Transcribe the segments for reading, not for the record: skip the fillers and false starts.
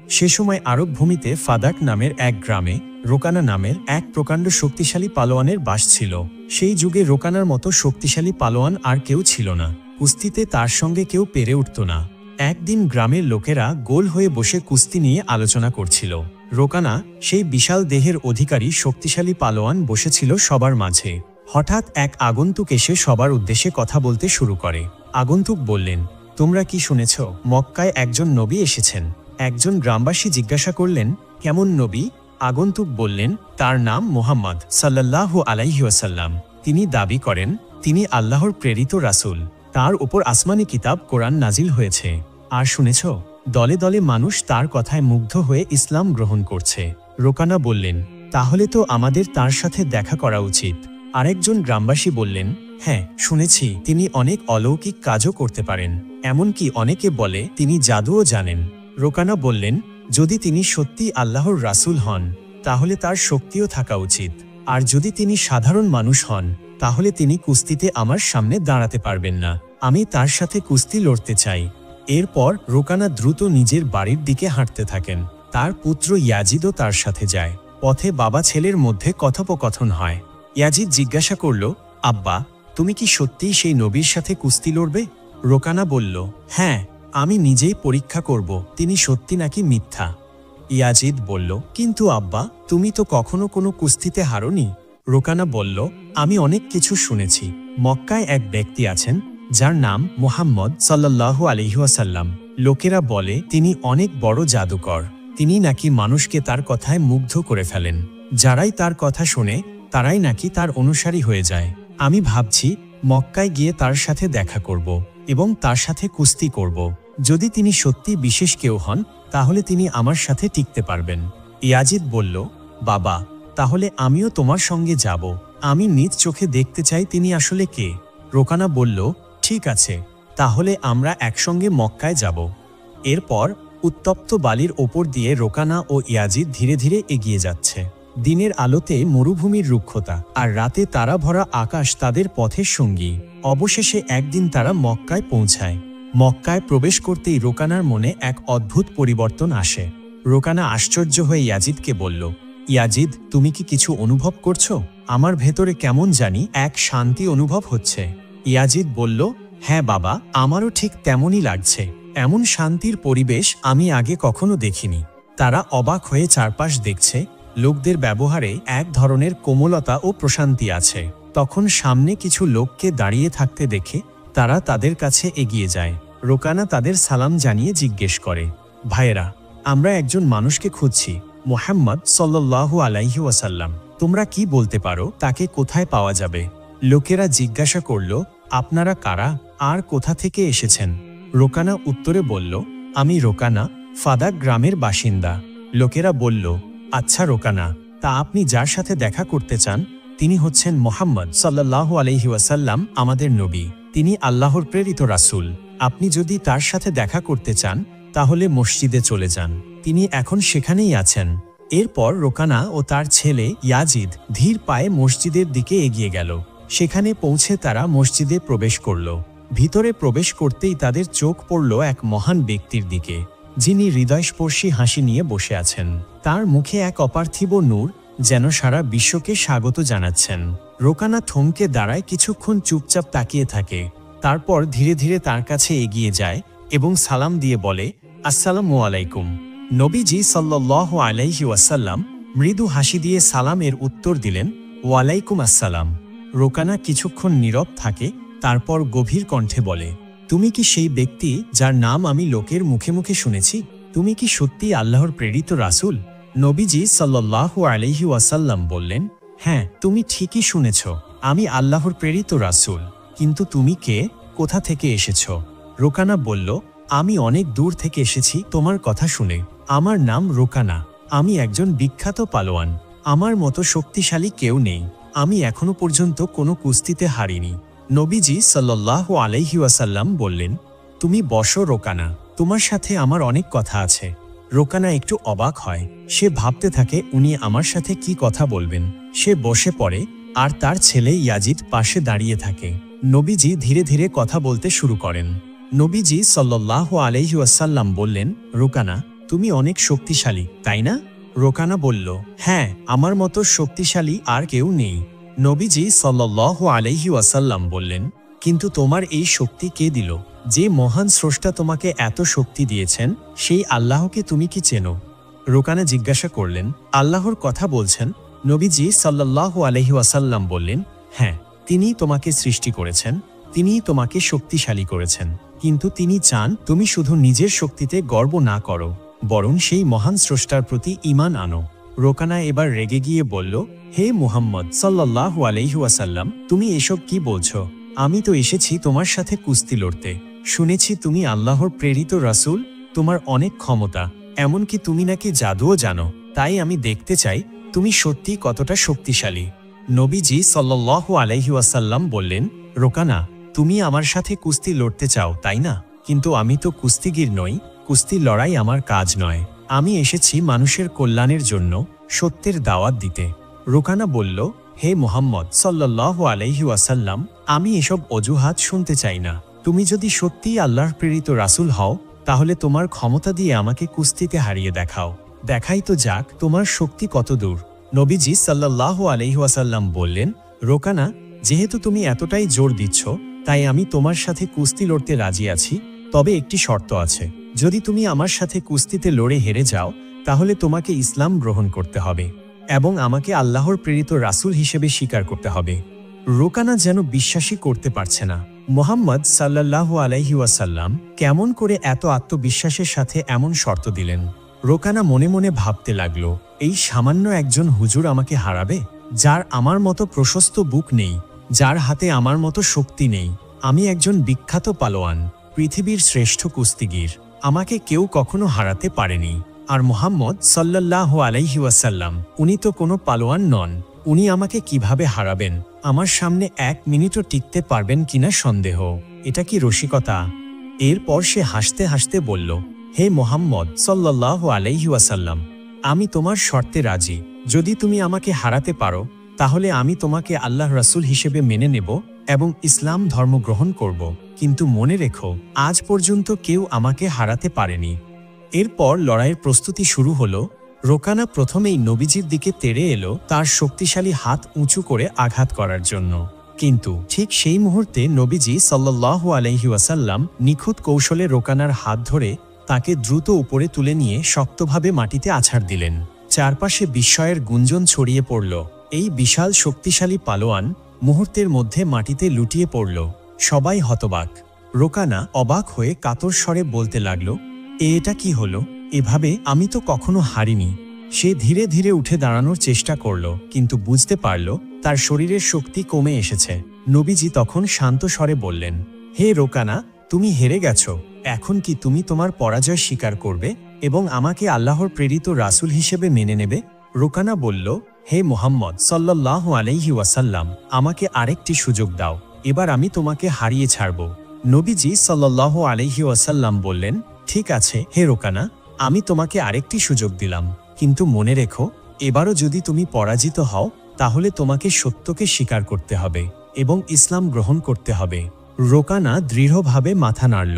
সে সময় আরব ভূমিতে ফাদাক নামের এক গ্রামে রোকানা নামের এক প্রকাণ্ড শক্তিশালী পালোয়ানের বাস ছিল। সেই যুগে রোকানার মতো শক্তিশালী পালোয়ান আর কেউ ছিল না। কুস্তিতে তার সঙ্গে কেউ পেরে উঠত না। একদিন গ্রামের লোকেরা গোল হয়ে বসে কুস্তি নিয়ে আলোচনা করছিল। রোকানা, সেই বিশাল দেহের অধিকারী শক্তিশালী পালোয়ান, বসেছিল সবার মাঝে। হঠাৎ এক আগন্তুক এসে সবার উদ্দেশ্যে কথা বলতে শুরু করে। আগন্তুক বললেন, তোমরা কি শুনেছ? মক্কায় একজন নবী এসেছেন। একজন গ্রামবাসী জিজ্ঞাসা করলেন, কেমন নবী? আগন্তুক বললেন, তার নাম মুহাম্মদ সাল্লাল্লাহু আলাইহি ওয়াসাল্লাম। তিনি দাবি করেন তিনি আল্লাহর প্রেরিত রাসূল। তার উপর আসমানি কিতাব কোরআন নাজিল হয়েছে। আর শুনেছ, দলে দলে মানুষ তার কথায় মুগ্ধ হয়ে ইসলাম গ্রহণ করছে। রোকানা বললেন, তাহলে তো আমাদের তার সাথে দেখা করা উচিত। আরেকজন গ্রামবাসী বললেন, হ্যাঁ, শুনেছি তিনি অনেক অলৌকিক কাজও করতে পারেন। এমনকি অনেকে বলে তিনি জাদুও জানেন। রোকানা বললেন, যদি তিনি সত্যি আল্লাহর রাসূল হন তাহলে তার শক্তিও থাকা উচিত। আর যদি তিনি সাধারণ মানুষ হন তাহলে তিনি কুস্তিতে আমার সামনে দাঁড়াতে পারবেন না। আমি তার সাথে কুস্তি লড়তে চাই। এরপর রোকানা দ্রুত নিজের বাড়ির দিকে হাঁটতে থাকেন। তার পুত্র ইয়াজিদও তার সাথে যায়। পথে বাবা ছেলের মধ্যে কথোপকথন হয়। ইয়াজিদ জিজ্ঞাসা করল, আব্বা, তুমি কি সত্যিই সেই নবীর সাথে কুস্তি লড়বে? রোকানা বলল, হ্যাঁ, আমি নিজেই পরীক্ষা করব তিনি সত্যি নাকি মিথ্যা। ইয়াজিদ বলল, কিন্তু আব্বা, তুমি তো কখনো কোনো কুস্তিতে হারোনি। রোকানা বলল, আমি অনেক কিছু শুনেছি। মক্কায় এক ব্যক্তি আছেন যার নাম মুহাম্মদ সাল্লাল্লাহু আলাইহি ওয়াসাল্লাম। লোকেরা বলে তিনি অনেক বড় জাদুকর। তিনি নাকি মানুষকে তার কথায় মুগ্ধ করে ফেলেন। যারাই তার কথা শোনে তারাই নাকি তার অনুসারী হয়ে যায়। আমি ভাবছি মক্কায় গিয়ে তার সাথে দেখা করব এবং তার সাথে কুস্তি করব। যদি তিনি সত্যি বিশেষ কেউ হন তাহলে তিনি আমার সাথে টিকতে পারবেন। ইয়াজিদ বলল, বাবা, তাহলে আমিও তোমার সঙ্গে যাব। আমি নিজ চোখে দেখতে চাই তিনি আসলে কে। রোকানা বলল, ঠিক আছে, তাহলে আমরা একসঙ্গে মক্কায় যাব। এরপর উত্তপ্ত বালির ওপর দিয়ে রোকানা ও ইয়াজিদ ধীরে ধীরে এগিয়ে যাচ্ছে। দিনের আলোতে মরুভূমির রুক্ষতা আর রাতে তারা ভরা আকাশ তাদের পথের সঙ্গী। অবশেষে একদিন তারা মক্কায় পৌঁছায়। মক্কায় প্রবেশ করতেই রোকানার মনে এক অদ্ভুত পরিবর্তন আসে। রোকানা আশ্চর্য হয়ে ইয়াজিদকে বলল, ইয়াজিদ, তুমি কি কিছু অনুভব করছো? আমার ভেতরে কেমন জানি এক শান্তি অনুভব হচ্ছে। ইয়াজিদ বলল, হ্যাঁ বাবা, আমারও ঠিক তেমনই লাগছে। এমন শান্তির পরিবেশ আমি আগে কখনো দেখিনি। তারা অবাক হয়ে চারপাশ দেখছে। লোকদের ব্যবহারে এক ধরনের কোমলতা ও প্রশান্তি আছে। তখন সামনে কিছু লোককে দাঁড়িয়ে থাকতে দেখে তারা তাদের কাছে এগিয়ে যায়। রোকানা তাদের সালাম জানিয়ে জিজ্ঞেস করে, ভাইয়েরা, আমরা একজন মানুষকে খুঁজছি, মুহাম্মদ সাল্লাল্লাহু আলাইহি ওয়াসাল্লাম। তোমরা কি বলতে পারো তাকে কোথায় পাওয়া যাবে? লোকেরা জিজ্ঞাসা করল, আপনারা কারা আর কোথা থেকে এসেছেন? রোকানা উত্তরে বলল, আমি রোকানা, ফাদাক গ্রামের বাসিন্দা। লোকেরা বলল, আচ্ছা রোকানা, তা আপনি যার সাথে দেখা করতে চান তিনি হচ্ছেন মুহাম্মদ সাল্লাল্লাহু আলাইহি ওয়াসাল্লাম, আমাদের নবী। তিনি আল্লাহর প্রেরিত রাসূল। আপনি যদি তার সাথে দেখা করতে চান তাহলে মসজিদে চলে যান, তিনি এখন সেখানেই আছেন। এরপর রোকানা ও তার ছেলে ইয়াজিদ ধীর পায়ে মসজিদের দিকে এগিয়ে গেল। সেখানে পৌঁছে তারা মসজিদে প্রবেশ করল। ভিতরে প্রবেশ করতেই তাদের চোখ পড়ল এক মহান ব্যক্তির দিকে, যিনি হৃদয়স্পর্শী হাসি নিয়ে বসে আছেন। তার মুখে এক অপার্থিব নূর, যেন সারা বিশ্বকে স্বাগত জানাচ্ছেন। রোকানা থমকে দাঁড়ায়, কিছুক্ষণ চুপচাপ তাকিয়ে থাকে। তারপর ধীরে ধীরে তার কাছে এগিয়ে যায় এবং সালাম দিয়ে বলে, আসসালামু আলাইকুম। নবীজি সাল্লাল্লাহু আলাইহি ওয়াসাল্লাম মৃদু হাসি দিয়ে সালামের উত্তর দিলেন, ওয়ালাইকুম আসসালাম। রোকানা কিছুক্ষণ নীরব থাকে, তারপর গভীর কণ্ঠে বলে, তুমি কি সেই ব্যক্তি যার নাম আমি লোকের মুখে মুখে শুনেছি? তুমি কি সত্যি আল্লাহর প্রেরিত রাসূল? নবীজি সাল্লাল্লাহু আলাইহি ওয়াসাল্লাম বললেন, হ্যাঁ, তুমি ঠিকই শুনেছ, আমি আল্লাহর প্রেরিত রাসূল। কিন্তু তুমি কে? কোথা থেকে এসেছ? রোকানা বলল, আমি অনেক দূর থেকে এসেছি তোমার কথা শুনে। আমার নাম রোকানা। আমি একজন বিখ্যাত পালোয়ান। আমার মতো শক্তিশালী কেউ নেই। আমি এখনো পর্যন্ত কোনো কুস্তিতে হারিনি। নবীজি সাল্লাল্লাহু আলাইহি ওয়াসাল্লাম বললেন, তুমি বসো রোকানা, তোমার সাথে আমার অনেক কথা আছে। রোকানা একটু অবাক হয়। সে ভাবতে থাকে উনি আমার সাথে কি কথা বলবেন। সে বসে পড়ে আর তার ছেলে ইয়াজিদ পাশে দাঁড়িয়ে থাকে। নবীজি ধীরে ধীরে কথা বলতে শুরু করেন। নবীজি সাল্লাল্লাহু আলাইহি ওয়াসাল্লাম বললেন, রোকানা, তুমি অনেক শক্তিশালী, তাই না? রোকানা বলল, হ্যাঁ, আমার মতো শক্তিশালী আর কেউ নেই। নবীজি সাল্লাল্লাহু আলাইহি ওয়াসাল্লাম বললেন, কিন্তু তোমার এই শক্তি কে দিল? যে মহান স্রষ্টা তোমাকে এত শক্তি দিয়েছেন, সেই আল্লাহকে তুমি কি চেনো? রোকানা জিজ্ঞাসা করলেন, আল্লাহর কথা বলছেন? নবীজি সাল্লাল্লাহু আলাইহি ওয়াসাল্লাম বললেন, হ্যাঁ, তিনিই তোমাকে সৃষ্টি করেছেন, তিনিই তোমাকে শক্তিশালী করেছেন, কিন্তু তিনি চান তুমি শুধু নিজের শক্তিতে গর্ব না করো, বরং সেই মহান স্রষ্টার প্রতি ঈমান আনো। রোকানা এবার রেগে গিয়ে বলল, হে মুহাম্মদ সাল্লাল্লাহু আলাইহি ওয়াসাল্লাম, তুমি এসব কি বলছো? আমি তো এসেছি তোমার সাথে কুস্তি লড়তে। শুনেছি তুমি আল্লাহর প্রেরিত রাসূল, তোমার অনেক ক্ষমতা, এমনকি তুমি নাকি জাদুও জানো। তাই আমি দেখতে চাই তুমি সত্যি কতটা শক্তিশালী। নবীজি সাল্লাল্লাহু আলাইহি ওয়াসাল্লাম বললেন, রোকানা, তুমি আমার সাথে কুস্তি লড়তে চাও, তাই না? কিন্তু আমি তো কুস্তিগীর নই, কুস্তি লড়াই আমার কাজ নয়। আমি এসেছি মানুষের কল্যাণের জন্য, সত্যের দাওয়াত দিতে। রোকানা বলল, হে মুহাম্মদ সাল্লাল্লাহু আলাইহি ওয়াসাল্লাম, আমি এসব অজুহাত শুনতে চাই না। তুমি যদি সত্যিই আল্লাহর প্রেরিত রাসূল হও, তাহলে তোমার ক্ষমতা দিয়ে আমাকে কুস্তিতে হারিয়ে দেখাও। দেখাই তো যাক তোমার শক্তি কত দূর। নবীজি সাল্লাল্লাহু আলাইহি ওয়াসাল্লাম বললেন, রোকানা, যেহেতু তুমি এতটাই জোর দিচ্ছ, তাই আমি তোমার সাথে কুস্তি লড়তে রাজি আছি। তবে একটি শর্ত আছে, যদি তুমি আমার সাথে কুস্তিতে লড়ে হেরে যাও, তাহলে তোমাকে ইসলাম গ্রহণ করতে হবে এবং আমাকে আল্লাহর প্রেরিত রাসূল হিসেবে স্বীকার করতে হবে। রোকানা যেন বিশ্বাসই করতে পারছে না, মুহাম্মদ সাল্লাল্লাহু আলাইহি ওয়াসাল্লাম কেমন করে এত আত্মবিশ্বাসের সাথে এমন শর্ত দিলেন। রোকানা মনে মনে ভাবতে লাগল, এই সামান্য একজন হুজুর আমাকে হারাবে, যার আমার মতো প্রশস্ত বুক নেই, যার হাতে আমার মতো শক্তি নেই। আমি একজন বিখ্যাত পালোয়ান, পৃথিবীর শ্রেষ্ঠ কুস্তিগীর, আমাকে কেউ কখনো হারাতে পারেনি। আর মুহাম্মদ সাল্লাল্লাহু আলাইহি ওয়াসাল্লাম, উনি তো কোনো পালোয়ান নন, উনি আমাকে কিভাবে হারাবেন? আমার সামনে এক মিনিটও টিকতে পারবেন কিনা সন্দেহ। এটা কি রসিকতা? এরপর সে হাসতে হাসতে বলল, হে মুহাম্মদ সাল্লাল্লাহু আলাইহি ওয়াসাল্লাম, আমি তোমার শর্তে রাজি। যদি তুমি আমাকে হারাতে পারো, তাহলে আমি তোমাকে আল্লাহ রাসূল হিসেবে মেনে নেব এবং ইসলাম ধর্ম গ্রহণ করব। কিন্তু মনে রেখো, আজ পর্যন্ত কেউ আমাকে হারাতে পারেনি। এরপর লড়াইয়ের প্রস্তুতি শুরু হলো। রোকানা প্রথমেই নবীজির দিকে তেড়ে এলো তার শক্তিশালী হাত উঁচু করে আঘাত করার জন্য, কিন্তু ঠিক সেই মুহূর্তে নবীজি সাল্লাল্লাহু আলাইহি ওয়াসাল্লাম নিখুঁত কৌশলে রোকানার হাত ধরে তাকে দ্রুত উপরে তুলে নিয়ে শক্তভাবে মাটিতে আছাড় দিলেন। চারপাশে বিস্ময়ের গুঞ্জন ছড়িয়ে পড়ল। এই বিশাল শক্তিশালী পালোয়ান মুহূর্তের মধ্যে মাটিতে লুটিয়ে পড়ল। সবাই হতবাক। রোকানা অবাক হয়ে কাতর স্বরে বলতে লাগল, এটা কি হলো? এভাবে আমি তো কখনো হারিনি। সে ধীরে ধীরে উঠে দাঁড়ানোর চেষ্টা করল, কিন্তু বুঝতে পারল তার শরীরের শক্তি কমে এসেছে। নবীজি তখন শান্ত স্বরে বললেন, হে রোকানা, তুমি হেরে গেছো। এখন কি তুমি তোমার পরাজয় স্বীকার করবে এবং আমাকে আল্লাহর প্রেরিত রাসূল হিসেবে মেনে নেবে? রোকানা বলল, হে মুহাম্মদ সাল্লাল্লাহু আলাইহি ওয়াসাল্লাম, আমাকে আরেকটি সুযোগ দাও, এবার আমি তোমাকে হারিয়ে ছাড়ব। নবীজি সাল্লাল্লাহু আলাইহি ওয়াসাল্লাম বললেন, ঠিক আছে হে রোকানা, আমি তোমাকে আরেকটি সুযোগ দিলাম, কিন্তু মনে রেখো, এবারও যদি তুমি পরাজিত হও, তাহলে তোমাকে সত্যকে স্বীকার করতে হবে এবং ইসলাম গ্রহণ করতে হবে। রোকানা দৃঢ়ভাবে মাথা নাড়ল।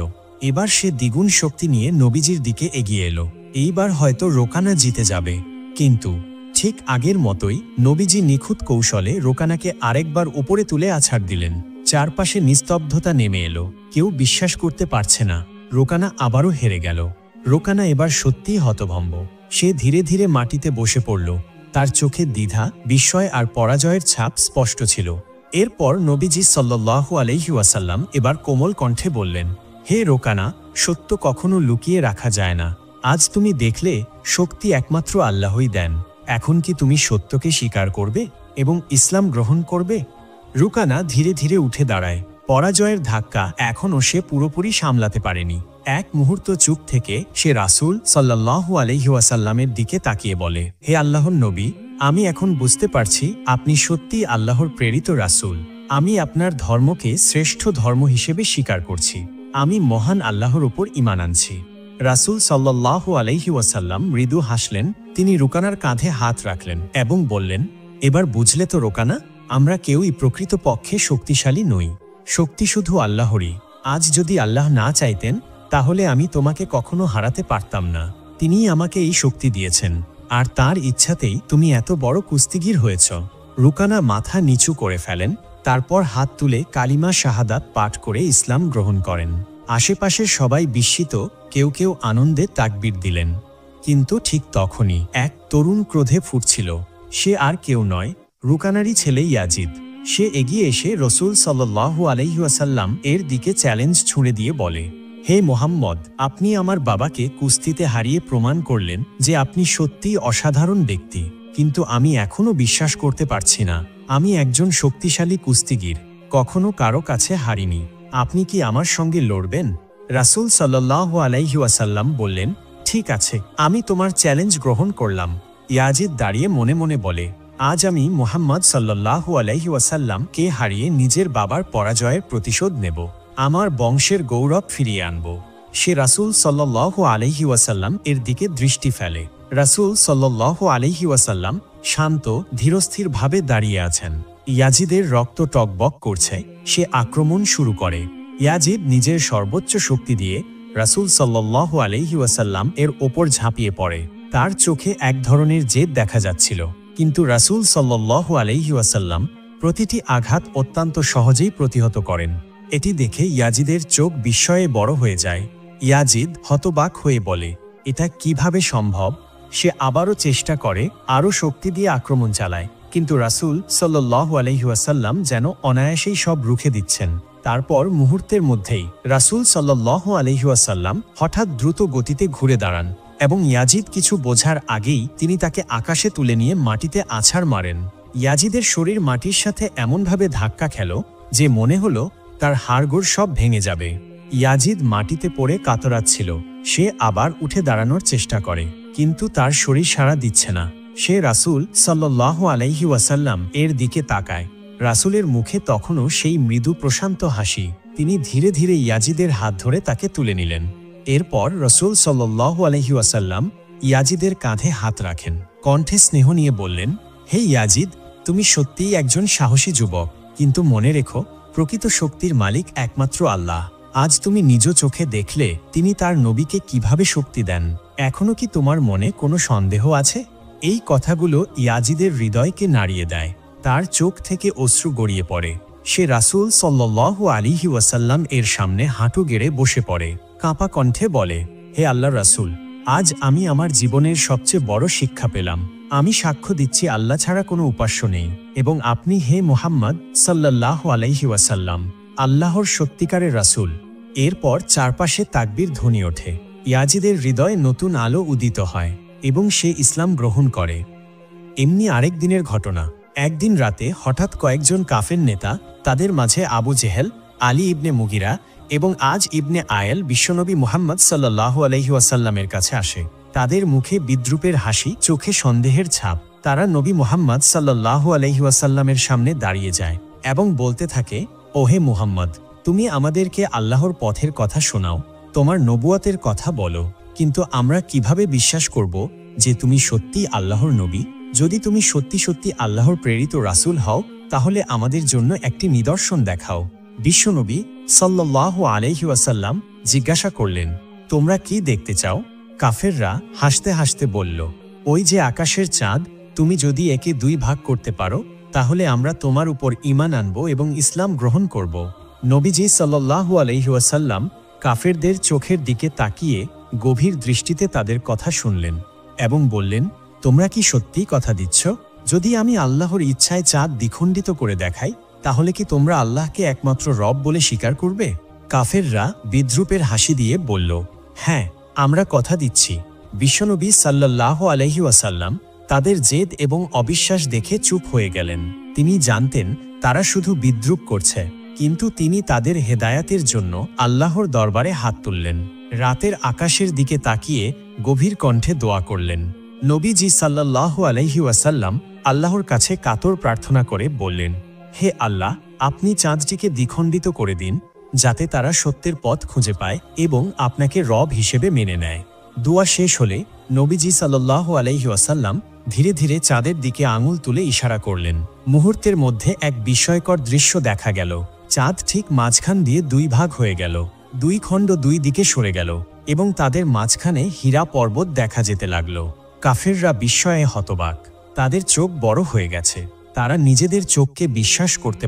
এবার সে দ্বিগুণ শক্তি নিয়ে নবীজির দিকে এগিয়ে এলো। এইবার হয়তো রোকানা জিতে যাবে। কিন্তু ঠিক আগের মতোই নবীজি নিখুঁত কৌশলে রোকানাকে আরেকবার উপরে তুলে আছাড় দিলেন। চারপাশে নিস্তব্ধতা নেমে এলো। কেউ বিশ্বাস করতে পারছে না, রোকানা আবারও হেরে গেল। রোকানা এবার সত্যিই হতভম্ব। সে ধীরে ধীরে মাটিতে বসে পড়ল। তার চোখে দ্বিধা, বিস্ময় আর পরাজয়ের ছাপ স্পষ্ট ছিল। এরপর নবীজি সাল্লাল্লাহু আলাইহি ওয়াসাল্লাম এবার কোমল কণ্ঠে বললেন, হে রোকানা, সত্য কখনো লুকিয়ে রাখা যায় না। আজ তুমি দেখলে শক্তি একমাত্র আল্লাহই দেন। এখন কি তুমি সত্যকে স্বীকার করবে এবং ইসলাম গ্রহণ করবে? রোকানা ধীরে ধীরে উঠে দাঁড়ায়। পরাজয়ের ধাক্কা এখনও সে পুরোপুরি সামলাতে পারেনি। এক মুহূর্ত চুপ থেকে সে রাসূল সাল্লাল্লাহু আলাইহি ওয়াসাল্লামের দিকে তাকিয়ে বলে, হে আল্লাহর নবী, আমি এখন বুঝতে পারছি আপনি সত্যিই আল্লাহর প্রেরিত রাসূল। আমি আপনার ধর্মকে শ্রেষ্ঠ ধর্ম হিসেবে স্বীকার করছি। আমি মহান আল্লাহর উপর ঈমান আনছি। রাসূল সাল্লাল্লাহু আলাইহি ওয়াসাল্লাম মৃদু হাসলেন। তিনি রোকানার কাঁধে হাত রাখলেন এবং বললেন, এবার বুঝলে তো রোকানা, আমরা কেউই প্রকৃতপক্ষে শক্তিশালী নই। শক্তি শুধু আল্লাহরই। আজ যদি আল্লাহ না চাইতেন, তাহলে আমি তোমাকে কখনো হারাতে পারতাম না। তিনিই আমাকে এই শক্তি দিয়েছেন, আর তার ইচ্ছাতেই তুমি এত বড় কুস্তিগীর হয়েছ। রুকানা মাথা নিচু করে ফেলেন, তারপর হাত তুলে কালিমা শাহাদাত পাঠ করে ইসলাম গ্রহণ করেন। আশেপাশের সবাই বিস্মিত, কেউ কেউ আনন্দে তাকবীর দিলেন। কিন্তু ঠিক তখনই এক তরুণ ক্রোধে ফুটছিল। সে আর কেউ নয়, রুকানারই ছেলে ইয়াজিদ। সে এগিয়ে এসে রসুল সাল্লাল্লাহু আলাইহি ওয়াসাল্লাম এর দিকে চ্যালেঞ্জ ছুঁড়ে দিয়ে বলে, হে মোহাম্মদ, আপনি আমার বাবাকে কুস্তিতে হারিয়ে প্রমাণ করলেন যে আপনি সত্যিই অসাধারণ ব্যক্তি, কিন্তু আমি এখনো বিশ্বাস করতে পারছি না। আমি একজন শক্তিশালী কুস্তিগীর, কখনো কারো কাছে হারিনি। আপনি কি আমার সঙ্গে লড়বেন? রাসূল সাল্লাল্লাহু আলাইহি ওয়াসাল্লাম বললেন, ঠিক আছে, আমি তোমার চ্যালেঞ্জ গ্রহণ করলাম। ইয়াজিদ দাঁড়িয়ে মনে মনে বলে, আজ আমি মুহাম্মদ সাল্লাল্লাহু আলাইহি ওয়াসাল্লাম কে হারিয়ে নিজের বাবার পরাজয়ের প্রতিশোধ নেব, আমার বংশের গৌরব ফিরিয়ে আনব। সে রাসূল সাল্লাল্লাহু আলাইহি ওয়াসাল্লাম এর দিকে দৃষ্টি ফেলে। রাসূল সাল্লাল্লাহু আলাইহি ওয়াসাল্লাম শান্ত ধীরস্থিরভাবে দাঁড়িয়ে আছেন। ইয়াজিদের রক্ত টকবক করছে। সে আক্রমণ শুরু করে। ইয়াজিদ নিজের সর্বোচ্চ শক্তি দিয়ে রাসূল সাল্লাল্লাহু আলাইহি ওয়াসাল্লাম এর ওপর ঝাঁপিয়ে পড়ে। তার চোখে এক ধরনের জেদ দেখা যাচ্ছিল, কিন্তু রাসূল সাল্লাল্লাহু আলাইহি ওয়াসাল্লাম প্রতিটি আঘাত অত্যন্ত সহজেই প্রতিহত করেন। এটি দেখে ইয়াজিদের চোখ বিস্ময়ে বড় হয়ে যায়। ইয়াজিদ হতবাক হয়ে বলে, এটা কিভাবে সম্ভব? সে আবারও চেষ্টা করে, আরও শক্তি দিয়ে আক্রমণ চালায়, কিন্তু রাসূল সাল্লাল্লাহু আলাইহি ওয়াসাল্লাম যেন অনায়াসেই সব রুখে দিচ্ছেন। তারপর মুহূর্তের মধ্যেই রাসূল সাল্লাল্লাহু আলাইহি ওয়াসাল্লাম হঠাৎ দ্রুত গতিতে ঘুরে দাঁড়ান এবং ইয়াজিদ কিছু বোঝার আগেই তিনি তাকে আকাশে তুলে নিয়ে মাটিতে আছাড় মারেন। ইয়াজিদের শরীর মাটির সাথে এমনভাবে ধাক্কা খেল যে মনে হলো তার হাড়গোড় সব ভেঙে যাবে। ইয়াজিদ মাটিতে পড়ে কাতরাচ্ছিল। সে আবার উঠে দাঁড়ানোর চেষ্টা করে, কিন্তু তার শরীর সাড়া দিচ্ছে না। সে রাসূল সাল্লাল্লাহু আলাইহি ওয়াসাল্লাম এর দিকে তাকায়। রাসূলের মুখে তখনও সেই মৃদু প্রশান্ত হাসি। তিনি ধীরে ধীরে ইয়াজিদের হাত ধরে তাকে তুলে নিলেন। এরপর রাসূল সাল্লাল্লাহু আলাইহি ওয়াসাল্লাম ইয়াজিদের কাঁধে হাত রাখেন, কণ্ঠে স্নেহ নিয়ে বললেন, হে ইয়াজিদ, তুমি সত্যিই একজন সাহসী যুবক, কিন্তু মনে রেখো, প্রকৃত শক্তির মালিক একমাত্র আল্লাহ। আজ তুমি নিজ চোখে দেখলে তিনি তার নবীকে কিভাবে শক্তি দেন। এখনো কি তোমার মনে কোনো সন্দেহ আছে? এই কথাগুলো ইয়াজিদের হৃদয়কে নাড়িয়ে দেয়। তার চোখ থেকে অশ্রু গড়িয়ে পড়ে। সে রাসূল সাল্লাল্লাহু আলাইহি ওয়াসাল্লাম এর সামনে হাঁটু গেড়ে বসে পড়ে, কাঁপা কণ্ঠে বলে, হে আল্লাহর রাসূল, আজ আমি আমার জীবনের সবচেয়ে বড় শিক্ষা পেলাম। আমি সাক্ষ্য দিচ্ছি আল্লাহ ছাড়া কোনো উপাস্য নেই, এবং আপনি হে মুহাম্মদ সাল্লাল্লাহু আলাইহি ওয়াসাল্লাম আল্লাহর সত্যিকারের রাসূল। এরপর চারপাশে তাকবীর ধ্বনি ওঠে। ইয়াজিদের হৃদয়ে নতুন আলো উদিত হয় এবং সে ইসলাম গ্রহণ করে। এমনি আরেক দিনের ঘটনা। একদিন রাতে হঠাৎ কয়েকজন কাফের নেতা, তাদের মাঝে আবু জেহেল, আলী ইবনে মুগিরা এবং আজ ইবনে আয়েল বিশ্বনবী মুহাম্মদ সাল্লাল্লাহু আলাইহি ওয়াসাল্লামের কাছে আসে। তাদের মুখে বিদ্রুপের হাসি, চোখে সন্দেহের ছাপ। তারা নবী মুহাম্মদ সাল্লাল্লাহু আলাইহি ওয়াসাল্লামের সামনে দাঁড়িয়ে যায় এবং বলতে থাকে, ওহে মুহাম্মদ, তুমি আমাদেরকে আল্লাহর পথের কথা শোনাও, তোমার নবুয়তের কথা বলো, কিন্তু আমরা কিভাবে বিশ্বাস করব যে তুমি সত্যি আল্লাহর নবী? যদি তুমি সত্যি সত্যি আল্লাহর প্রেরিত রাসূল হও, তাহলে আমাদের জন্য একটি নিদর্শন দেখাও। বিশ্বনবী সাল্লাল্লাহু আলাইহি ওয়াসাল্লাম জিজ্ঞাসা করলেন, তোমরা কি দেখতে চাও? কাফেররা হাসতে হাসতে বলল, ওই যে আকাশের চাঁদ, তুমি যদি একে দুই ভাগ করতে পারো, তাহলে আমরা তোমার উপর ঈমান আনব এবং ইসলাম গ্রহণ করব। নবীজি সাল্লাল্লাহু আলাইহি ওয়াসাল্লাম কাফেরদের চোখের দিকে তাকিয়ে গভীর দৃষ্টিতে তাদের কথা শুনলেন এবং বললেন, তোমরা কি সত্যিই কথা দিচ্ছ? যদি আমি আল্লাহর ইচ্ছায় চাঁদ দ্বিখণ্ডিত করে দেখাই, তাহলে কি তোমরা আল্লাহকে একমাত্র রব বলে স্বীকার করবে? কাফেররা বিদ্রুপের হাসি দিয়ে বলল, হ্যাঁ, আমরা কথা দিচ্ছি। বিশ্বনবী সাল্লাল্লাহু আলাইহি ওয়াসাল্লাম তাদের জেদ এবং অবিশ্বাস দেখে চুপ হয়ে গেলেন। তিনি জানতেন তারা শুধু বিদ্রুপ করছে, কিন্তু তিনি তাদের হেদায়াতের জন্য আল্লাহর দরবারে হাত তুললেন। রাতের আকাশের দিকে তাকিয়ে গভীর কণ্ঠে দোয়া করলেন। নবীজি সাল্লাল্লাহু আলাইহি ওয়াসাল্লাম আল্লাহর কাছে কাতর প্রার্থনা করে বললেন, হে আল্লাহ, আপনি চাঁদটিকে দ্বিখণ্ডিত করে দিন, যাতে তারা সত্যের পথ খুঁজে পায় এবং আপনাকে রব হিসেবে মেনে নেয়। দোয়া শেষ হলে নবীজি সাল্লাল্লাহু আলাইহি ওয়াসাল্লাম ধীরে ধীরে চাঁদের দিকে আঙুল তুলে ইশারা করলেন। মুহূর্তের মধ্যে এক বিস্ময়কর দৃশ্য দেখা গেল। চাঁদ ঠিক মাঝখান দিয়ে দুই ভাগ হয়ে গেল। দুই খণ্ড দুই দিকে সরে গেল এবং তাদের মাঝখানে হীরা পর্বত দেখা যেতে লাগলো। কাফেররা বিস্ময়ে হতবাক। তাদের চোখ বড় হয়ে গেছে। তারা নিজেদের চোখকে বিশ্বাস করতে